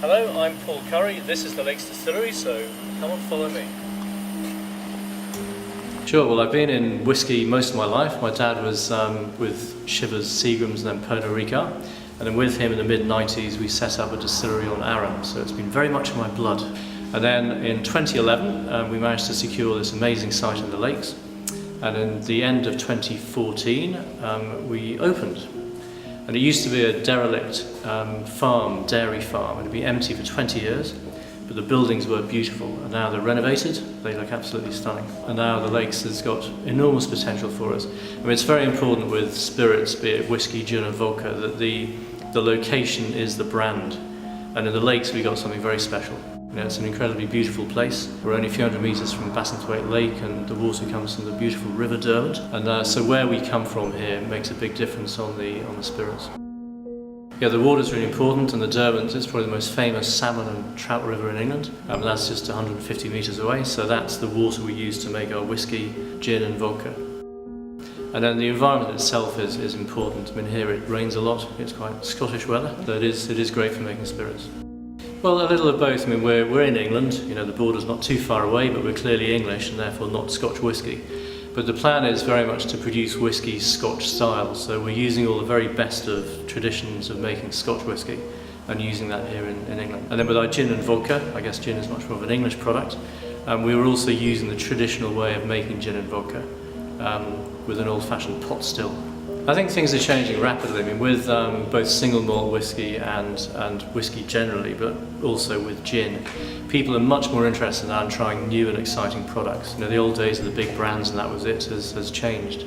Hello, I'm Paul Curry. This is the Lakes Distillery, so come and follow me. Sure, well, I've been in whisky most of my life. My dad was with Shivers, Seagrams and then Pernod Ricard. And then with him in the mid-90s we set up a distillery on Arran, so it's been very much in my blood. And then in 2011 we managed to secure this amazing site in the Lakes. And in the end of 2014 we opened. And it used to be a derelict dairy farm. It had been empty for 20 years, but the buildings were beautiful. And now they're renovated, they look absolutely stunning. And now the Lakes has got enormous potential for us. I mean, it's very important with spirits, be it whiskey, gin or vodka, that the location is the brand. And in the Lakes we got something very special. You know, it's an incredibly beautiful place. We're only a few hundred metres from Bassenthwaite Lake and the water comes from the beautiful River Derwent. And so where we come from here makes a big difference on the spirits. Yeah, the water's really important, and the Derwent is probably the most famous salmon and trout river in England. That's just 150 metres away, so that's the water we use to make our whiskey, gin and vodka. And then the environment itself is important. I mean, here it rains a lot, it's quite Scottish weather, so it is great for making spirits. Well, a little of both. I mean, we're in England, you know, the border's not too far away, but we're clearly English and therefore not Scotch whisky. But the plan is very much to produce whisky Scotch style, so we're using all the very best of traditions of making Scotch whisky and using that here in England. And then with our gin and vodka, I guess gin is much more of an English product, we were also using the traditional way of making gin and vodka with an old-fashioned pot still. I think things are changing rapidly. I mean, with both single malt whisky and whisky generally, but also with gin, people are much more interested now in trying new and exciting products. You know, the old days of the big brands and that was it has changed.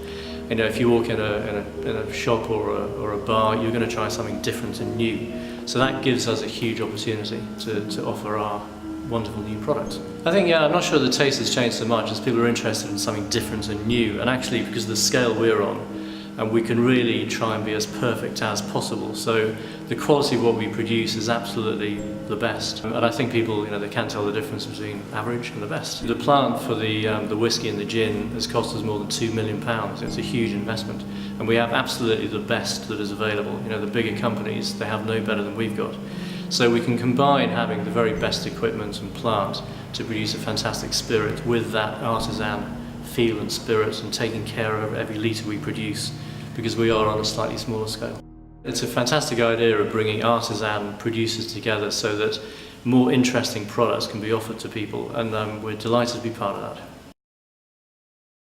You know, if you walk in a shop or a bar, you're going to try something different and new. So that gives us a huge opportunity to offer our wonderful new products. I think, yeah, I'm not sure the taste has changed so much as people are interested in something different and new, and actually because of the scale we're on, and we can really try and be as perfect as possible. So the quality of what we produce is absolutely the best. And I think people, you know, they can't tell the difference between average and the best. The plant for the whiskey and the gin has cost us more than £2 million. It's a huge investment. And we have absolutely the best that is available. You know, the bigger companies, they have no better than we've got. So we can combine having the very best equipment and plant to produce a fantastic spirit with that artisan feel and spirit and taking care of every litre we produce, because we are on a slightly smaller scale. It's a fantastic idea of bringing artisan producers together so that more interesting products can be offered to people, and we're delighted to be part of that.